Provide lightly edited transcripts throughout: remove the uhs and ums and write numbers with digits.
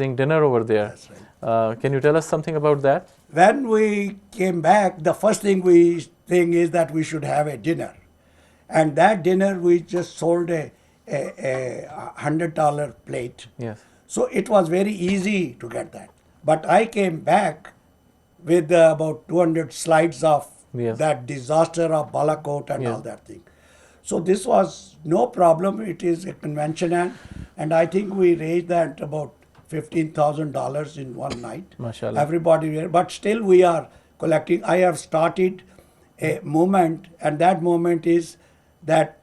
dinner over there. That's right. Can you tell us something about that? When we came back, the first thing we think is that we should have a dinner. And that dinner, we just sold a $100 plate. Yes. So it was very easy to get that. But I came back with about 200 slides of Yes. that disaster of Balakot and Yeah. all that thing. So this was no problem. It is a convention, and I think we raised that about $15,000 in one night. Mashallah. Everybody, but still we are collecting. I have started a movement, and that movement is that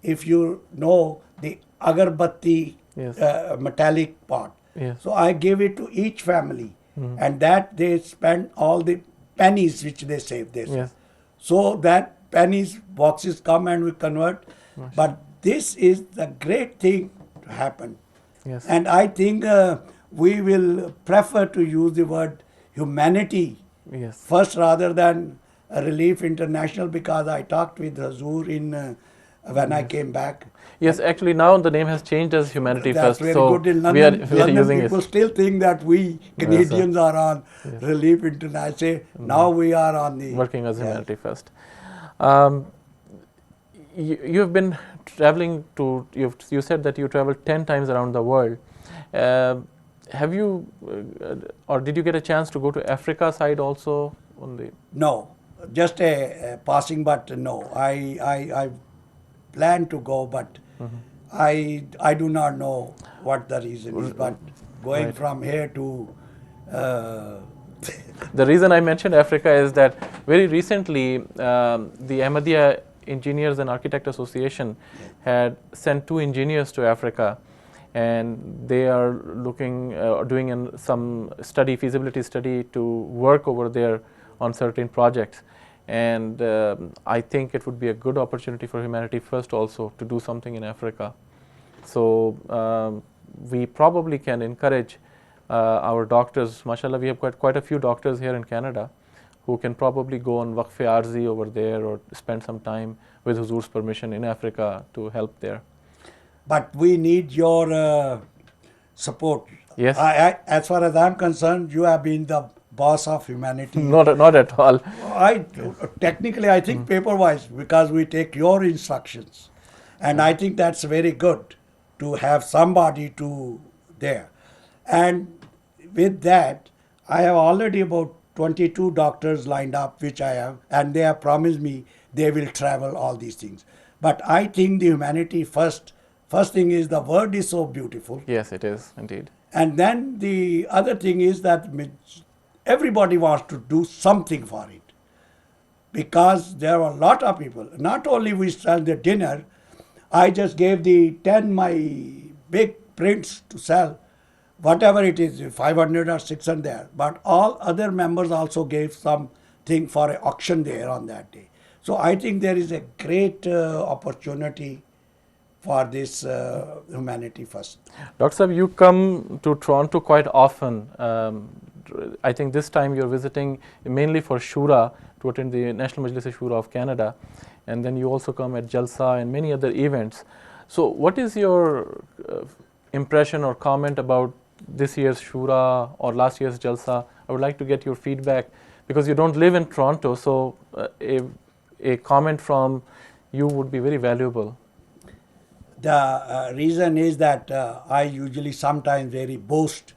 if you know the agarbatti Yes. metallic pot. Yes. So I give it to each family, and that they spend all the pennies which they save this. Yes. So that pennies boxes come and we convert. But this is the great thing to happen. Yes. And I think we will prefer to use the word humanity Yes. first rather than Relief International, because I talked with Hazur in when I came back. Yes, actually now the name has changed as Humanity That's First. very so good. In we are, London, we are London using people it. still think that we Canadians are on Relief International. I say now we are on the Working as yeah. Humanity First. You have been traveling to, you said that you traveled 10 times around the world. Have you, or did you get a chance to go to Africa side also? Only? No, just a passing, but no. I plan to go, but I do not know what the reason is. But going Right. from here to The reason I mentioned Africa is that very recently the Ahmadiyya Engineers and Architect Association had sent 2 engineers to Africa, and they are looking doing some study, feasibility study, to work over there on certain projects. And I think it would be a good opportunity for Humanity First also to do something in Africa. So we probably can encourage our doctors. Mashallah, we have quite a few doctors here in Canada who can probably go on Waqf-e Arzi over there or spend some time with Huzur's permission in Africa to help there. but we need your support. Yes. As far as I'm concerned, you have been the boss of humanity. Not at all. Technically, I think paper-wise, because we take your instructions, and I think that's very good to have somebody to there. And with that, I have already about 22 doctors lined up, which I have, and they have promised me they will travel all these things. But I think the humanity first thing is the word is so beautiful. Yes, it is indeed. And then the other thing is that everybody wants to do something for it. Because there are a lot of people. Not only we sell the dinner, I just gave the 10 my big prints to sell, whatever it is, 500 or 600 there. But all other members also gave something for an auction there on that day. So I think there is a great opportunity for this Humanity First. Dr. Saab, you come to Toronto quite often. I think this time you're visiting mainly for Shura, to attend the National Majlis-e-Shura of Canada, and then you also come at Jalsa and many other events. So what is your impression or comment about this year's Shura or last year's Jalsa? I would like to get your feedback, because you don't live in Toronto, so a comment from you would be very valuable. The reason is that I usually sometimes very boast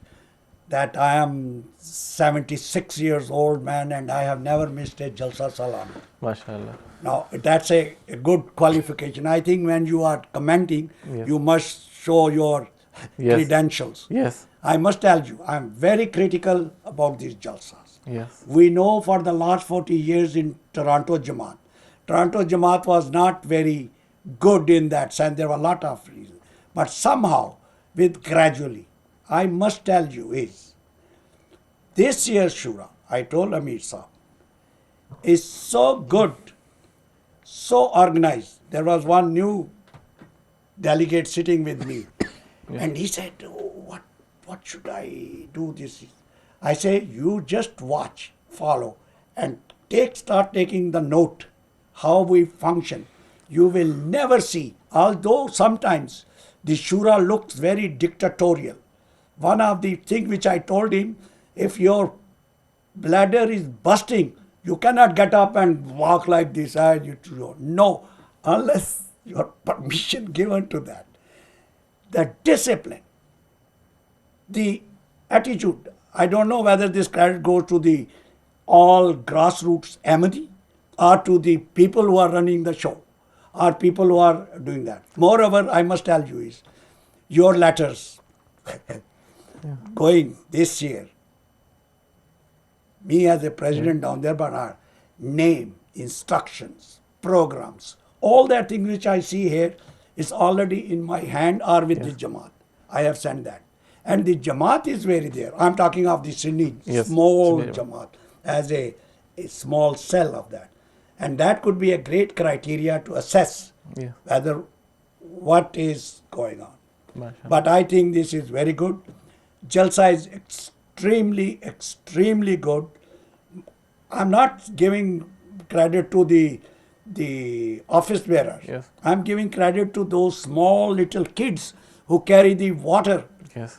that I am 76 years old man and I have never missed a Jalsa Salana. MashaAllah. Now that's a good qualification. I think when you are commenting, Yes. you must show your Yes. credentials. Yes. I must tell you, I am very critical about these Jalsas. Yes. We know for the last 40 years in Toronto Jamaat, Toronto Jamaat was not very good in that sense. There were a lot of reasons. But somehow, with gradually, I must tell you is, this year's Shura, I told Amir Saab, is so good, so organized. There was one new delegate sitting with me, and he said, oh, what should I do this? I say, you just watch, follow, and start taking the note, how we function. You will never see, although sometimes the Shura looks very dictatorial, One of the things which I told him, if your bladder is busting, you cannot get up and walk like this. No, unless your permission given to that. The discipline, the attitude. I don't know whether this credit goes to the all grassroots Ahmadi or to the people who are running the show or people who are doing that. Moreover, I must tell you is your letters going this year, me as a president down there, but our name, instructions, programs, all that thing which I see here is already in my hand or with the Jamaat. I have sent that. And the Jamaat is very there. I'm talking of the Sunni, small Sunni Jamaat, as a small cell of that. And that could be a great criteria to assess whether what is going on. But I think this is very good. Jalsa is extremely, extremely good. I'm not giving credit to the office bearers. Yes. I'm giving credit to those small little kids who carry the water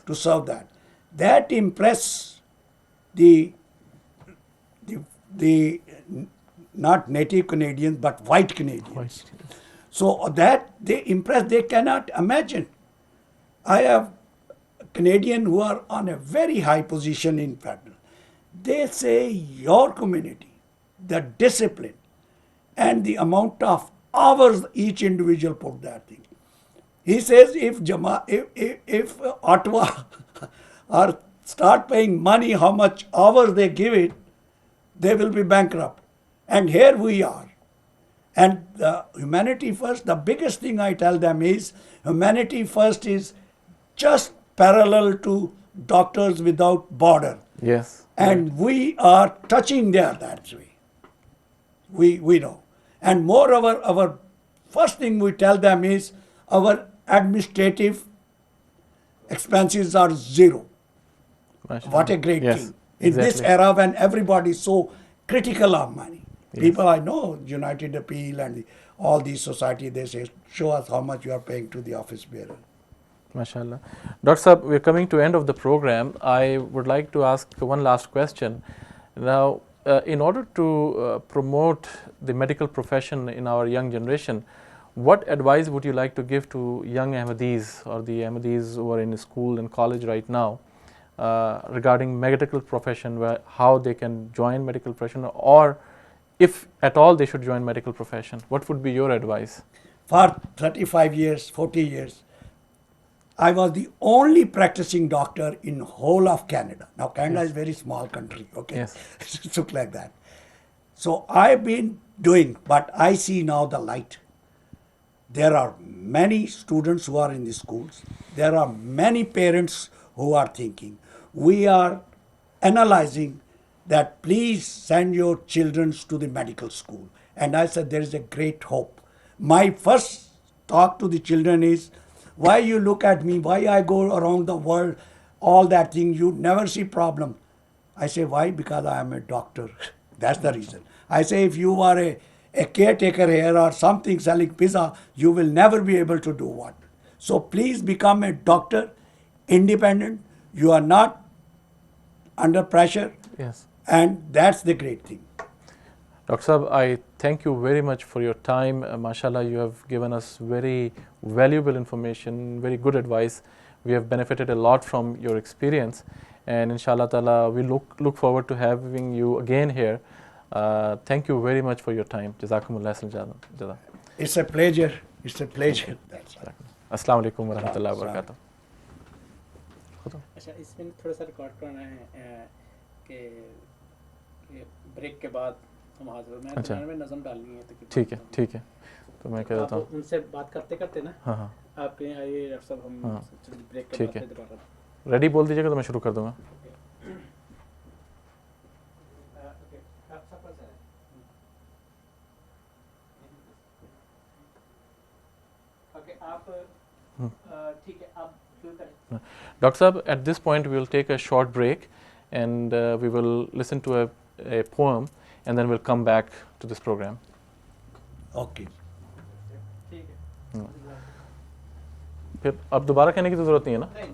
to serve that. That impress the not native Canadians but white Canadians. So that they impress, they cannot imagine. I have Canadians who are on a very high position in federal. They say your community, the discipline, and the amount of hours each individual put that thing. He says if Ottawa or start paying money how much hours they give it, they will be bankrupt. And here we are. And the humanity first, the biggest thing I tell them is humanity first is just parallel to Doctors Without Border. Yes. And we are touching there that way. We know. And moreover, our first thing we tell them is our administrative expenses are zero. What a great thing. In this era when everybody is so critical of money. People I know, United Appeal and all these society, they say, show us how much you are paying to the office bearer. MashaAllah. Dr. Saab, we are coming to end of the program. I would like to ask one last question. Now, in order to promote the medical profession in our young generation, what advice would you like to give to young Ahmadis or the Ahmadis who are in school and college right now regarding medical profession, how they can join medical profession, or if at all they should join medical profession? What would be your advice? For 35 years, 40 years, I was the only practicing doctor in whole of Canada. Now, Canada is a very small country, okay? Yes. It look like that. So I've been doing, but I see now the light. There are many students who are in the schools. There are many parents who are thinking. We are analyzing that please send your children to the medical school. And I said there is a great hope. My first talk to the children is, why you look at me, why I go around the world, all that thing, you never see problem. I say, why? Because I am a doctor. That's the reason. I say, if you are a caretaker here or something selling pizza, you will never be able to do what. So please become a doctor, independent. You are not under pressure. Yes. And that's the great thing. Dr. Saab, I thank you very much for your time. Mashallah, you have given us very valuable information, very good advice. We have benefited a lot from your experience. And inshallah ta'ala, we look forward to having you again here. Thank you very much for your time. Jazakumullah khairan. It's a pleasure. It's a pleasure. That's right. Assalamu alaikum wa rahmatullahi wa barakatuh. अच्छा इसमें थोड़ा सा record करना है कि break के बाद हम हाजिर मैं अच्छा में नज़म डालनी है तो ठीक है तो मैं कह देता हूँ उनसे बात करते करते ना हाँ हाँ आप कहीं आइए डॉक्टर साहब हम ब्रेक के ठीक बाद है दोबारा रेडी बोल दीजिएगा तो मैं शुरू कर दूँगा Dr. Saab, at this point we will take a short break and we will listen to a poem and then we'll come back to this program. Okay. फिर अब दोबारा कहने की तो ज़रूरत नहीं है ना